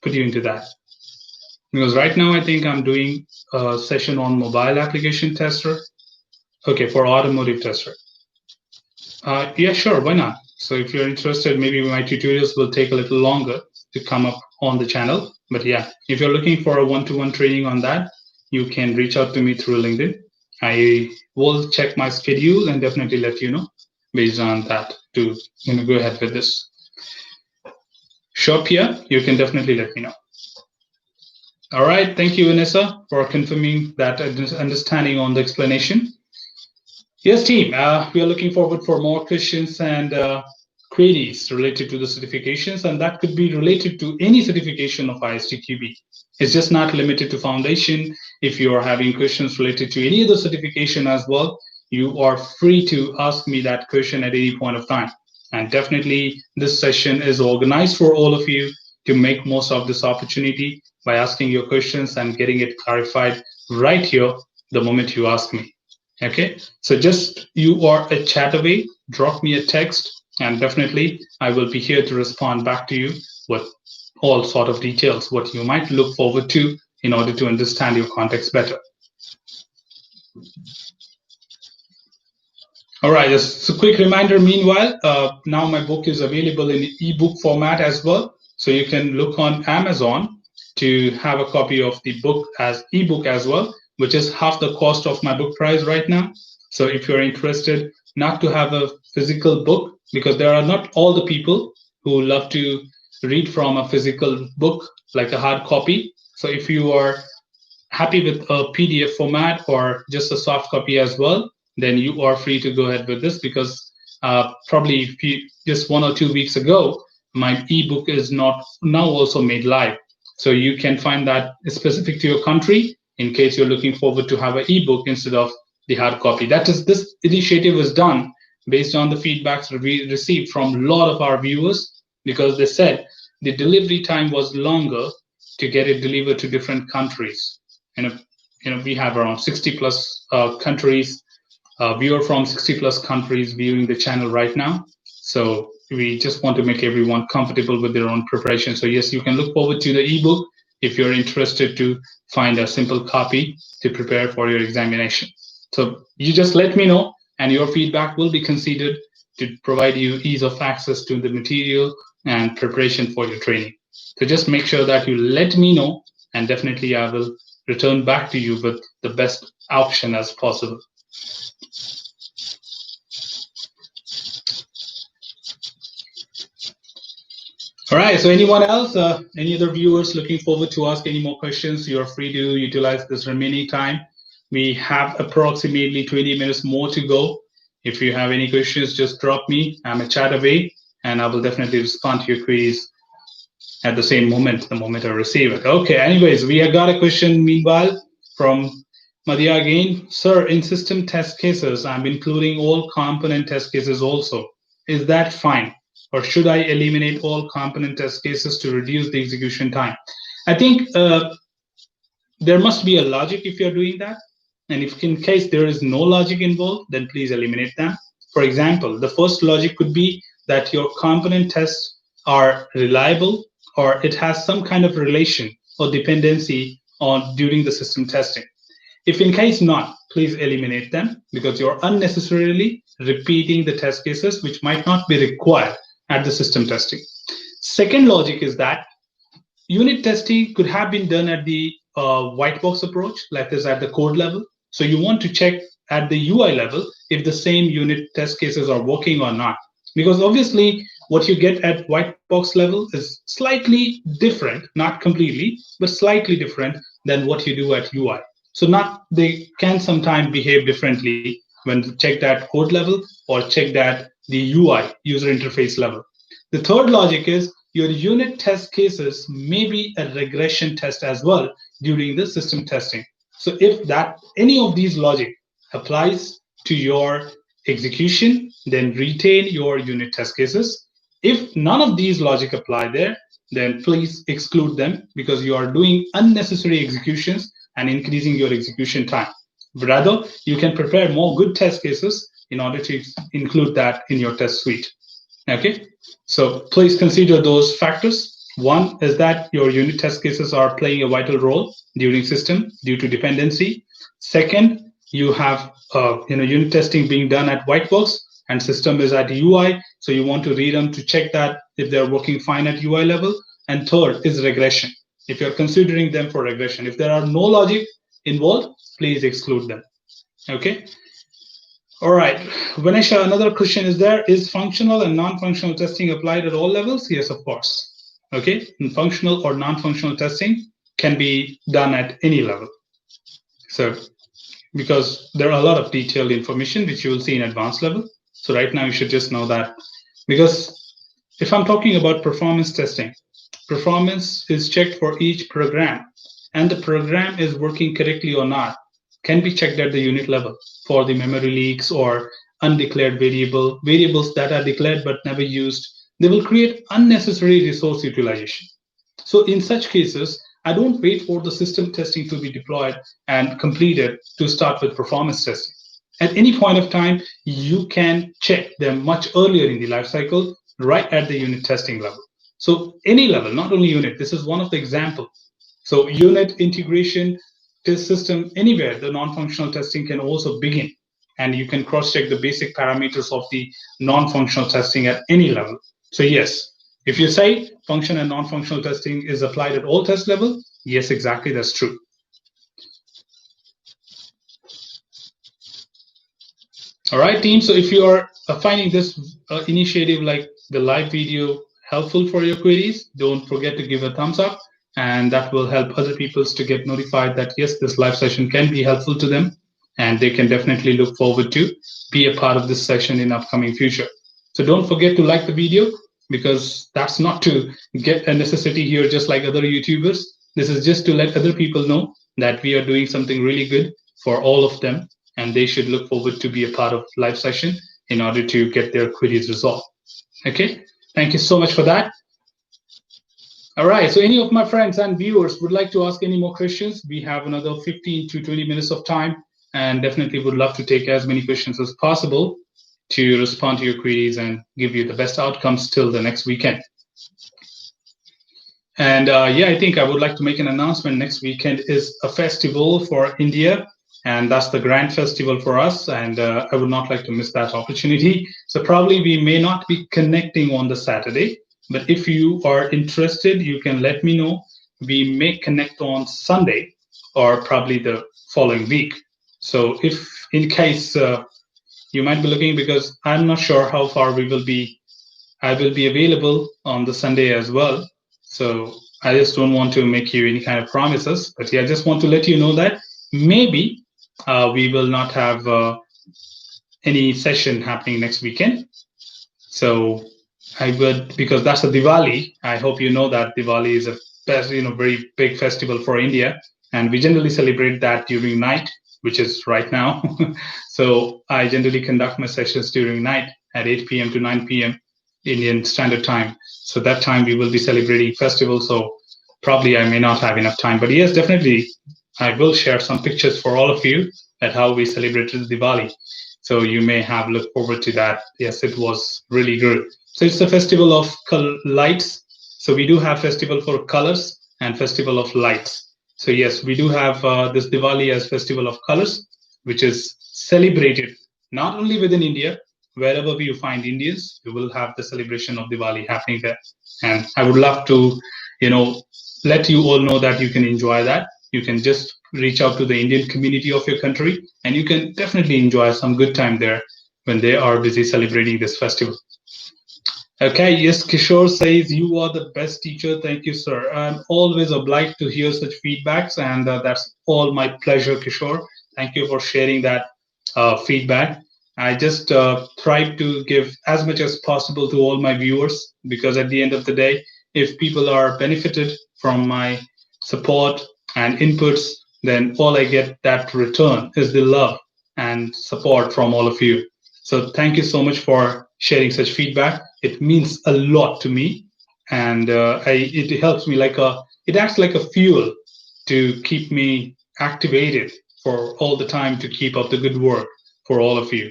put you into that. Because right now I think I'm doing a session on mobile application tester. Okay, for automotive tester. Yeah, sure, why not? So if you're interested, maybe my tutorials will take a little longer to come up on the channel. But yeah, if you're looking for a one-to-one training on that, you can reach out to me through LinkedIn. I will check my schedule and definitely let you know based on that to go ahead with this. Sure, Pia, you can definitely let me know. All right, thank you, Vanessa, for confirming that understanding on the explanation. Yes, team, we are looking forward for more questions and queries related to the certifications, and that could be related to any certification of ISTQB. It's just not limited to foundation. If you are having questions related to any other certification as well, you are free to ask me that question at any point of time. And definitely, this session is organized for all of you to make most of this opportunity by asking your questions and getting it clarified right here the moment you ask me. Okay, so just you are a chat away, drop me a text, and definitely I will be here to respond back to you with all sort of details, what you might look forward to in order to understand your context better. All right, just a quick reminder, meanwhile, now my book is available in ebook format as well. So you can look on Amazon to have a copy of the book as ebook as well, which is half the cost of my book price right now. So if you're interested not to have a physical book, because there are not all the people who love to read from a physical book like a hard copy. So if you are happy with a PDF format or just a soft copy as well, then you are free to go ahead with this because probably just 1 or 2 weeks ago, my ebook is not now also made live. So you can find that specific to your country in case you're looking forward to have an ebook instead of the hard copy. That is, this initiative was done based on the feedbacks we received from a lot of our viewers because they said the delivery time was longer to get it delivered to different countries. We have around 60 plus countries, viewer from 60 plus countries viewing the channel right now. So we just want to make everyone comfortable with their own preparation. So yes, you can look forward to the ebook if you're interested to find a simple copy to prepare for your examination. So you just let me know and your feedback will be considered to provide you ease of access to the material and preparation for your training. So just make sure that you let me know and definitely I will return back to you with the best option as possible. All right, so anyone else, any other viewers looking forward to ask any more questions, you're free to utilize this remaining time. We have approximately 20 minutes more to go. If you have any questions, just drop me. I'm a chat away, and I will definitely respond to your queries at the same moment, the moment I receive it. Okay, anyways, we have got a question meanwhile from Madhya again. Sir, in system test cases, I'm including all component test cases also. Is that fine? Or should I eliminate all component test cases to reduce the execution time? I think there must be a logic if you're doing that. And if in case there is no logic involved, then please eliminate them. For example, the first logic could be that your component tests are reliable or it has some kind of relation or dependency on during the system testing. If in case not, please eliminate them because you're unnecessarily repeating the test cases which might not be required at the system testing. Second logic is that unit testing could have been done at the white box approach, like this at the code level. So you want to check at the UI level if the same unit test cases are working or not. Because obviously, what you get at white box level is slightly different, not completely, but slightly different than what you do at UI. So not they can sometimes behave differently when checked at code level or checked at the UI user interface level. The third logic is your unit test cases may be a regression test as well during the system testing. So if that any of these logic applies to your execution, then retain your unit test cases. If none of these logic apply there, then please exclude them because you are doing unnecessary executions and increasing your execution time. Rather, you can prepare more good test cases in order to include that in your test suite. Okay, so please consider those factors. One is that your unit test cases are playing a vital role during system due to dependency. Second, you have unit testing being done at white box and system is at UI, so you want to read them to check that if they're working fine at UI level. And third is regression. If you're considering them for regression, if there are no logic involved, please exclude them. Okay. All right, Vanisha, another question is there, is functional and non-functional testing applied at all levels? Yes, of course. Okay, and functional or non-functional testing can be done at any level. So, because there are a lot of detailed information which you will see in advanced level. So right now you should just know that. Because if I'm talking about performance testing, performance is checked for each program and the program is working correctly or not can be checked at the unit level for the memory leaks or undeclared variables that are declared but never used. They will create unnecessary resource utilization. So in such cases, I don't wait for the system testing to be deployed and completed to start with performance testing. At any point of time, you can check them much earlier in the life cycle, right at the unit testing level. So any level, not only unit, this is one of the examples. So unit integration test system anywhere, the non-functional testing can also begin. And you can cross-check the basic parameters of the non-functional testing at any level. So yes, if you say function and non-functional testing is applied at all test level, yes, exactly, that's true. All right, team. So if you are finding this initiative like the live video helpful for your queries, don't forget to give a thumbs up, and that will help other people to get notified that yes, this live session can be helpful to them, and they can definitely look forward to be a part of this session in upcoming future. So don't forget to like the video, because that's not to get a necessity here just like other YouTubers. This is just to let other people know that we are doing something really good for all of them, and they should look forward to be a part of live session in order to get their queries resolved. Okay, thank you so much for that. All right, so any of my friends and viewers would like to ask any more questions? We have another 15 to 20 minutes of time, and definitely would love to take as many questions as possible to respond to your queries and give you the best outcomes till the next weekend. And yeah, I think I would like to make an announcement. Next weekend is a festival for India, and that's the grand festival for us, and I would not like to miss that opportunity. So probably we may not be connecting on the Saturday, but if you are interested, you can let me know. We may connect on Sunday or probably the following week. So if in case you might be looking, because I'm not sure how far we will be, I will be available on the Sunday as well. So I just don't want to make you any kind of promises, but yeah, I just want to let you know that maybe we will not have any session happening next weekend. So I would, because that's a Diwali. I hope you know that Diwali is a very big festival for India, and we generally celebrate that during night, which is right now. So I generally conduct my sessions during night at 8 p.m. to 9 p.m. Indian Standard Time. So that time we will be celebrating festival. So probably I may not have enough time, but yes, definitely I will share some pictures for all of you at how we celebrated Diwali. So you may have looked forward to that. Yes, it was really good. So it's a festival of lights. So we do have festival for colors and festival of lights. So yes, we do have this Diwali as festival of colors, which is celebrated not only within India, wherever you find Indians, you will have the celebration of Diwali happening there. And I would love to, let you all know that you can enjoy that. you can just reach out to the Indian community of your country, and you can definitely enjoy some good time there when they are busy celebrating this festival. Okay, yes, Kishore says, you are the best teacher. Thank you, sir. I'm always obliged to hear such feedbacks, and that's all my pleasure, Kishore. Thank you for sharing that feedback. I just try to give as much as possible to all my viewers, because at the end of the day, if people are benefited from my support and inputs, then all I get that return is the love and support from all of you. So thank you so much for sharing such feedback. It means a lot to me, and it helps me it acts like a fuel to keep me activated for all the time to keep up the good work for all of you.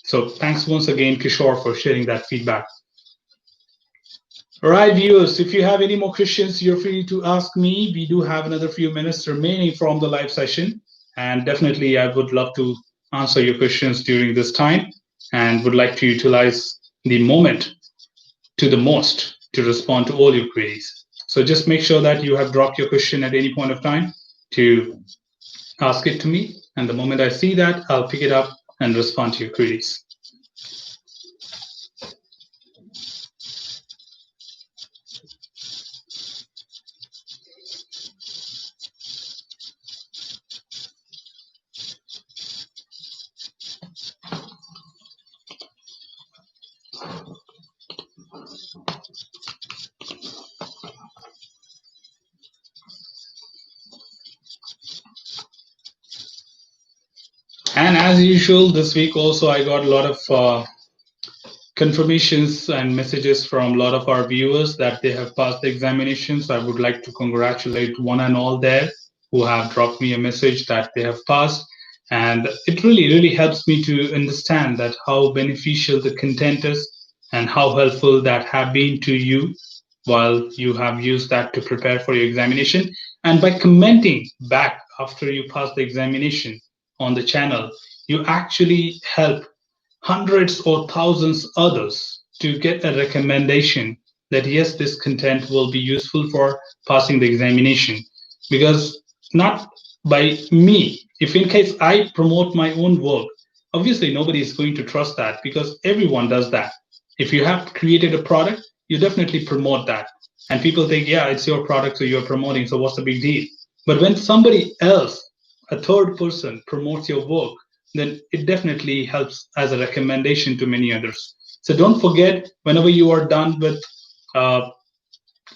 So thanks once again, Kishore, for sharing that feedback. All right, viewers, if you have any more questions, you're free to ask me. We do have another few minutes remaining from the live session, and definitely I would love to answer your questions during this time, and would like to utilize the moment to the most to respond to all your queries. So just make sure that you have dropped your question at any point of time to ask it to me, and the moment I see that, I'll pick it up and respond to your queries. And as usual, this week also I got a lot of confirmations and messages from a lot of our viewers that they have passed the examinations. I would like to congratulate one and all there who have dropped me a message that they have passed. And it really helps me to understand that how beneficial the content is and how helpful that have been to you while you have used that to prepare for your examination. And by commenting back after you pass the examination on the channel, you actually help hundreds or thousands others to get a recommendation that yes, this content will be useful for passing the examination. Because not by me, if in case I promote my own work, obviously nobody is going to trust that, because everyone does that. If you have created a product, you definitely promote that, and people think, yeah, it's your product, so you're promoting, so what's the big deal? But when somebody else, a third person, promotes your work, then it definitely helps as a recommendation to many others. So don't forget, whenever you are done with uh,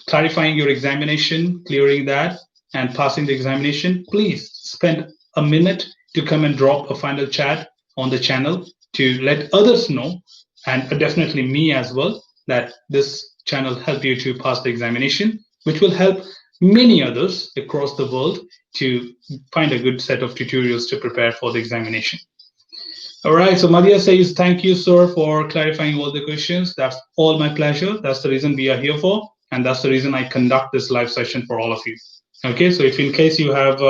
clarifying your examination, clearing that, and passing the examination, please spend a minute to come and drop a final chat on the channel to let others know, and definitely me as well, that this channel helped you to pass the examination, which will help many others across the world to find a good set of tutorials to prepare for the examination. All right, so Madhya says, thank you, sir, for clarifying all the questions. That's all my pleasure. That's the reason we are here for, and that's the reason I conduct this live session for all of you. Okay, so if in case you have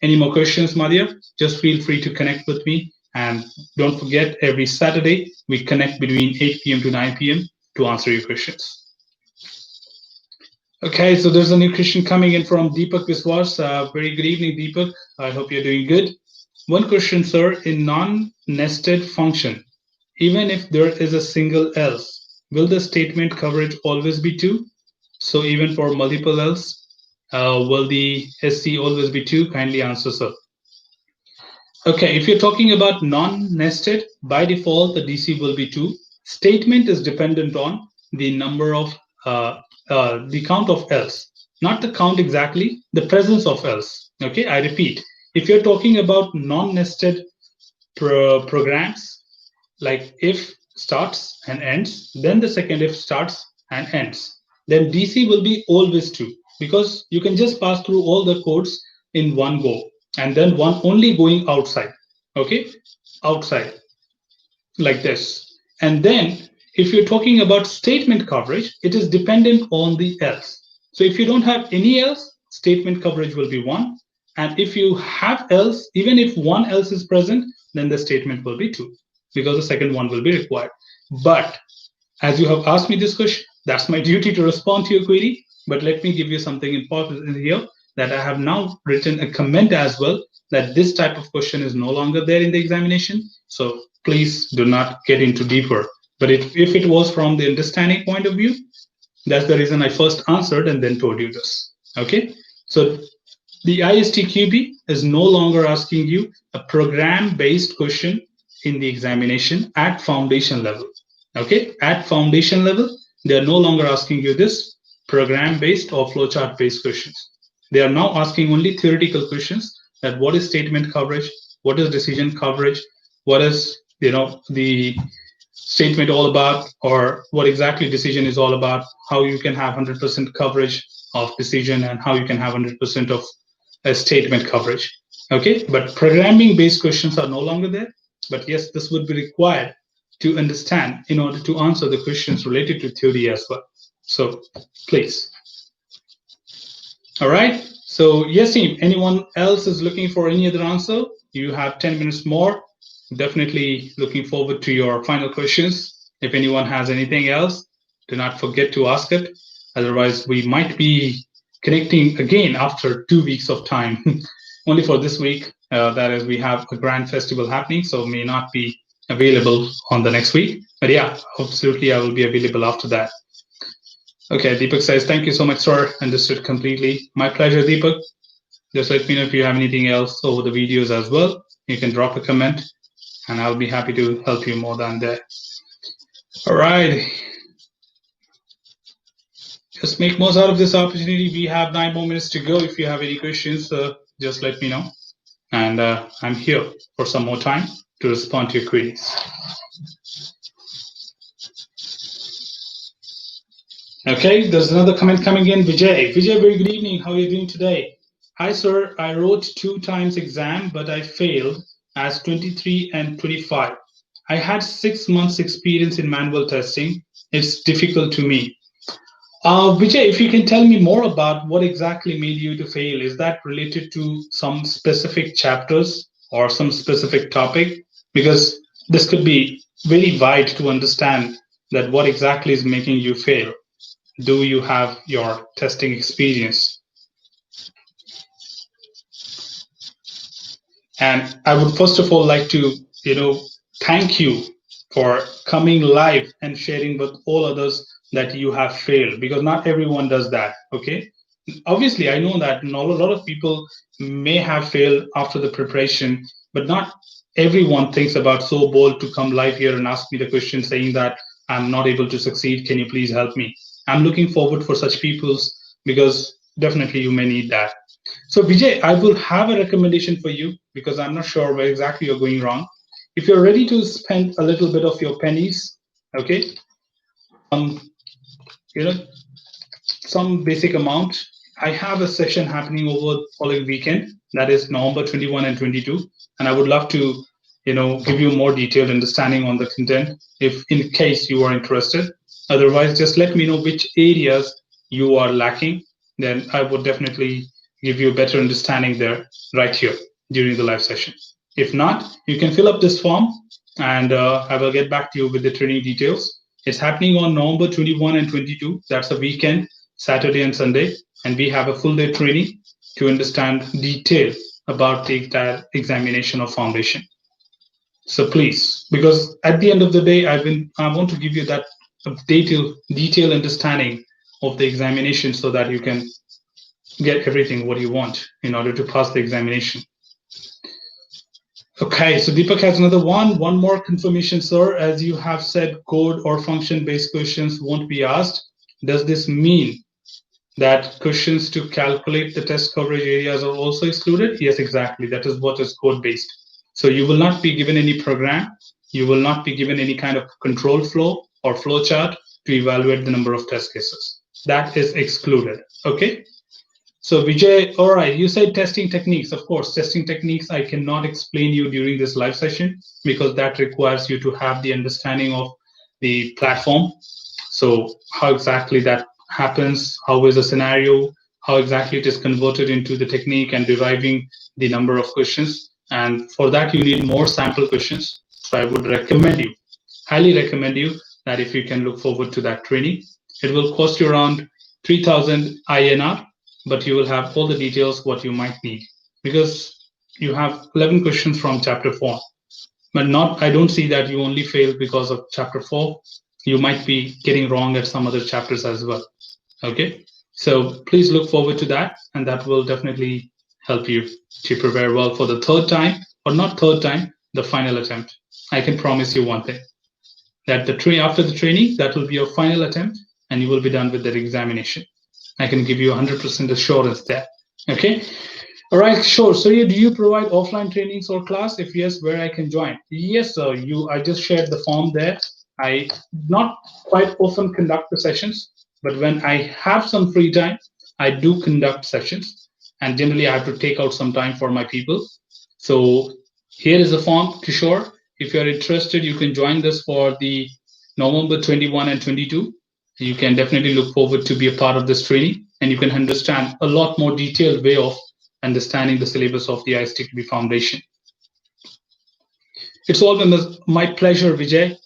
any more questions, Madhya, just feel free to connect with me. And don't forget, every Saturday, we connect between 8 p.m. to 9 p.m. to answer your questions. Okay, so there's a new question coming in from Deepak Viswas. Very good evening, Deepak. I hope you're doing good. One question, sir. In non-nested function, even if there is a single else, will the statement coverage always be 2? So even for multiple else, will the SC always be 2? Kindly answer, sir. Okay, if you're talking about non-nested, by default, the DC will be 2. Statement is dependent on the number of the count of else, not the count exactly, the presence of else. Okay, I repeat, if you're talking about non-nested programs, like if starts and ends, then the second if starts and ends, then DC will be always 2, because you can just pass through all the codes in one go, and then one only going outside. Okay, outside, like this. And then if you're talking about statement coverage, it is dependent on the else. So if you don't have any else, statement coverage will be 1. And if you have else, even if one else is present, then the statement will be 2, because the second one will be required. But as you have asked me this question, that's my duty to respond to your query. But let me give you something important in here. that I have now written a comment as well that this type of question is no longer there in the examination. So please do not get into deeper. But if it was from the understanding point of view, that's the reason I first answered and then told you this. Okay, so the ISTQB is no longer asking you a program-based question in the examination at foundation level. Okay, at foundation level, they are no longer asking you this program-based or flowchart-based questions. They are now asking only theoretical questions that what is statement coverage, what is decision coverage, what is the statement all about, or what exactly decision is all about, how you can have 100% coverage of decision and how you can have 100% of a statement coverage. Okay, but programming based questions are no longer there. But yes, this would be required to understand in order to answer the questions related to theory as well. So please. All right. So yes, team, anyone else is looking for any other answer? You have 10 minutes more. Definitely looking forward to your final questions. If anyone has anything else, do not forget to ask it. Otherwise, we might be connecting again after 2 weeks of time. Only for this week, that is, we have a grand festival happening, so may not be available on the next week. But yeah, absolutely, I will be available after that. Okay, Deepak says, thank you so much, sir. Understood completely. My pleasure, Deepak. Just let me know if you have anything else over the videos as well. You can drop a comment and I'll be happy to help you more than that. All right. Just make most out of this opportunity. We have 9 more minutes to go. If you have any questions, just let me know. And I'm here for some more time to respond to your queries. Okay, there's another comment coming in. Vijay, very good evening. How are you doing today? Hi, sir. I wrote 2 times exam, but I failed as 23 and 25. I had 6 months experience in manual testing. It's difficult to me. Vijay, if you can tell me more about what exactly made you to fail, is that related to some specific chapters or some specific topic? Because this could be very wide to understand that what exactly is making you fail. Do you have your testing experience? And I would first of all like to, thank you for coming live and sharing with all others that you have failed, because not everyone does that. Okay, obviously I know that a lot of people may have failed after the preparation, but not everyone thinks about so bold to come live here and ask me the question saying that I'm not able to succeed, can you please help me? I'm looking forward for such people's, because definitely you may need that. So Vijay, I will have a recommendation for you because I'm not sure where exactly you're going wrong. If you're ready to spend a little bit of your pennies, okay, some basic amount, I have a session happening over the following weekend, that is November 21 and 22, and I would love to, give you more detailed understanding on the content if in case you are interested. Otherwise, just let me know which areas you are lacking, then I would definitely give you a better understanding there right here during the live session. If not, you can fill up this form and I will get back to you with the training details. It's happening on November 21 and 22. That's a weekend, Saturday and Sunday. And we have a full day training to understand detail about the entire examination of foundation. So please, because at the end of the day, I want to give you that detailed understanding of the examination so that you can get everything what you want in order to pass the examination. Okay, so Deepak has another one more confirmation, sir. As you have said, code or function-based questions won't be asked. Does this mean that questions to calculate the test coverage areas are also excluded? Yes, exactly. That is what is code-based. So you will not be given any program. You will not be given any kind of control flow or flow chart to evaluate the number of test cases. That is excluded. Okay. So Vijay, all right, you said testing techniques. Of course, testing techniques I cannot explain you during this live session because that requires you to have the understanding of the platform. So how exactly that happens, how is the scenario, how exactly it is converted into the technique and deriving the number of questions. And for that, you need more sample questions. So I would recommend you, highly recommend you that if you can look forward to that training, it will cost you around 3,000 INR. but you will have all the details what you might need, because you have 11 questions from chapter 4. But not, I don't see that you only failed because of chapter 4. You might be getting wrong at some other chapters as well. Okay, so please look forward to that, and that will definitely help you to prepare well for the third time, or not third time, the final attempt. I can promise you one thing, that after the training, that will be your final attempt, and you will be done with that examination. I can give you 100% assurance there. Okay. All right, sure. So do you provide offline trainings or class? If yes, where I can join? Yes, sir. I just shared the form there. I not quite often conduct the sessions, but when I have some free time, I do conduct sessions, and generally I have to take out some time for my people. So here is the form, Kishore. If you're interested, you can join this for the November 21 and 22. You can definitely look forward to be a part of this training, and you can understand a lot more detailed way of understanding the syllabus of the ISTQB Foundation. It's all been my pleasure, Vijay.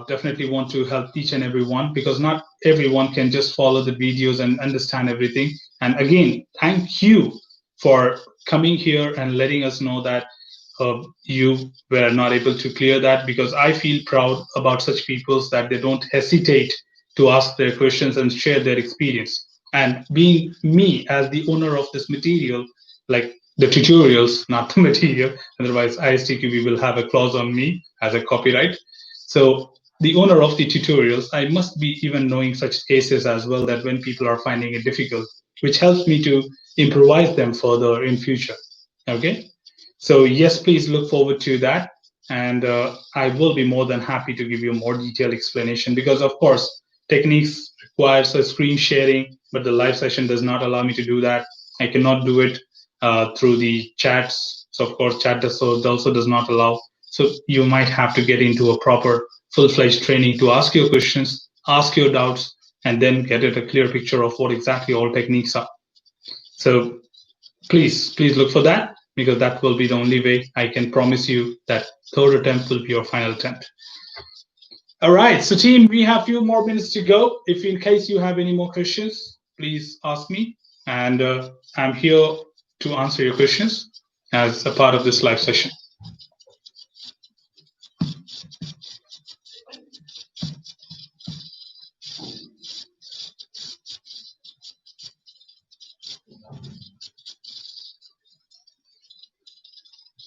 Definitely want to help each and every one, because not everyone can just follow the videos and understand everything. And again, thank you for coming here and letting us know that you were not able to clear that, because I feel proud about such people that they don't hesitate to ask their questions and share their experience. And being me as the owner of this material, like the tutorials, not the material, otherwise ISTQB will have a clause on me as a copyright. So the owner of the tutorials, I must be even knowing such cases as well, that when people are finding it difficult, which helps me to improvise them further in future. Okay. So yes, please look forward to that. And I will be more than happy to give you a more detailed explanation, because of course, techniques requires a screen sharing, but the live session does not allow me to do that. I cannot do it through the chats. So of course, chat also does not allow. So you might have to get into a proper full-fledged training to ask your questions, ask your doubts, and then get a clear picture of what exactly all techniques are. So please look for that, because that will be the only way I can promise you that third attempt will be your final attempt. All right, so team, we have a few more minutes to go. If in case you have any more questions, please ask me, and I'm here to answer your questions as a part of this live session.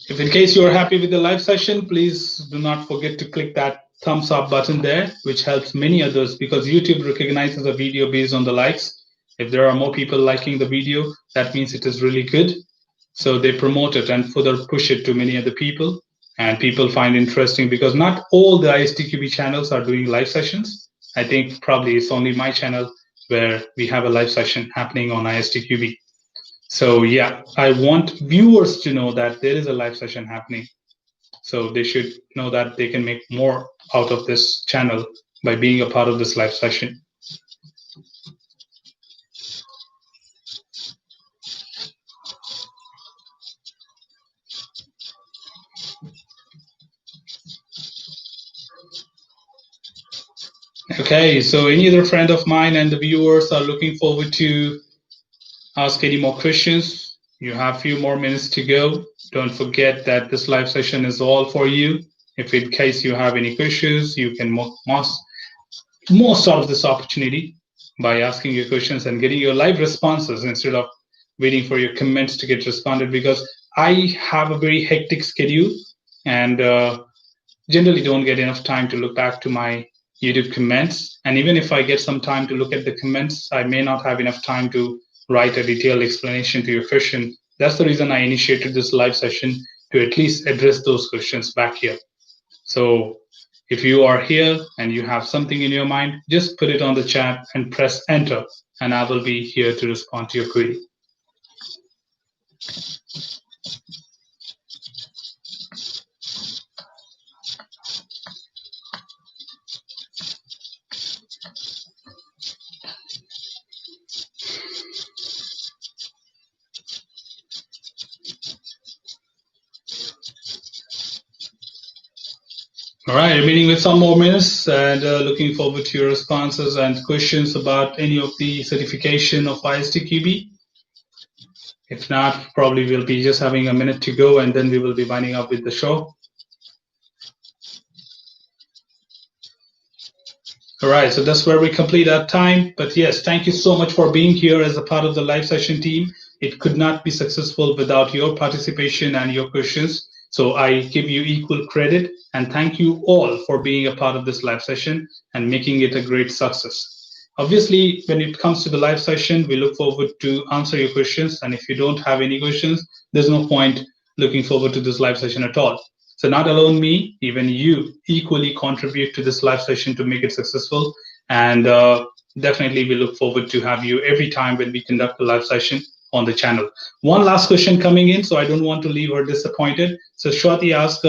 If in case you are happy with the live session, please do not forget to click that thumbs up button there, which helps many others, because YouTube recognizes a video based on the likes. If there are more people liking the video, that means it is really good. So they promote it and further push it to many other people, and people find interesting, because not all the ISTQB channels are doing live sessions. I think probably it's only my channel where we have a live session happening on ISTQB. So yeah, I want viewers to know that there is a live session happening. So they should know that they can make more out of this channel by being a part of this live session. Okay, so any other friend of mine and the viewers are looking forward to ask any more questions. You have a few more minutes to go. Don't forget that this live session is all for you. If in case you have any questions, you can most out of this opportunity by asking your questions and getting your live responses instead of waiting for your comments to get responded, because I have a very hectic schedule and generally don't get enough time to look back to my YouTube comments. And even if I get some time to look at the comments, I may not have enough time to write a detailed explanation to your question. That's the reason I initiated this live session, to at least address those questions back here. So if you are here and you have something in your mind, just put it on the chat and press enter, and I will be here to respond to your query. All right, remaining with some more minutes, and looking forward to your responses and questions about any of the certification of ISTQB. If not, probably we'll be just having a minute to go, and then we will be winding up with the show. All right, so that's where we complete our time. But yes, thank you so much for being here as a part of the live session team. It could not be successful without your participation and your questions. So I give you equal credit, and thank you all for being a part of this live session and making it a great success. Obviously, when it comes to the live session, we look forward to answer your questions. And if you don't have any questions, there's no point looking forward to this live session at all. So not alone me, even you equally contribute to this live session to make it successful. And definitely we look forward to have you every time when we conduct a live session on the channel. One last question coming in, so I don't want to leave her disappointed. So Shwati asked,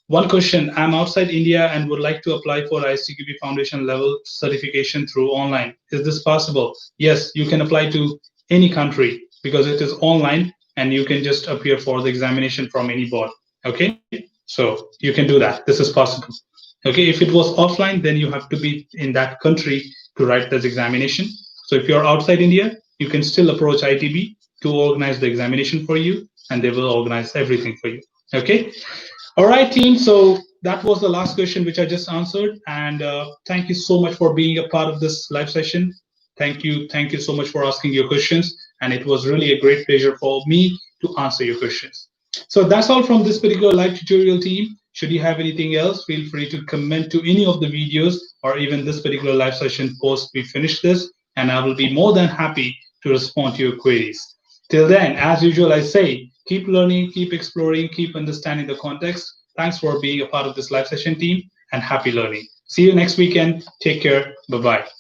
one question, I'm outside India and would like to apply for ISTQB Foundation Level Certification through online. Is this possible? Yes, you can apply to any country because it is online and you can just appear for the examination from any board. Okay, so you can do that. This is possible. Okay, if it was offline, then you have to be in that country to write this examination. So if you're outside India, you can still approach ITB to organize the examination for you, and they will organize everything for you. Okay. All right, team. So that was the last question which I just answered. And thank you so much for being a part of this live session. Thank you. Thank you so much for asking your questions. And it was really a great pleasure for me to answer your questions. So that's all from this particular live tutorial team. Should you have anything else, feel free to comment to any of the videos or even this particular live session post we finish this, and I will be more than happy to respond to your queries. Till then, as usual, I say, keep learning, keep exploring, keep understanding the context. Thanks for being a part of this live session team, and happy learning. See you next weekend. Take care. Bye-bye.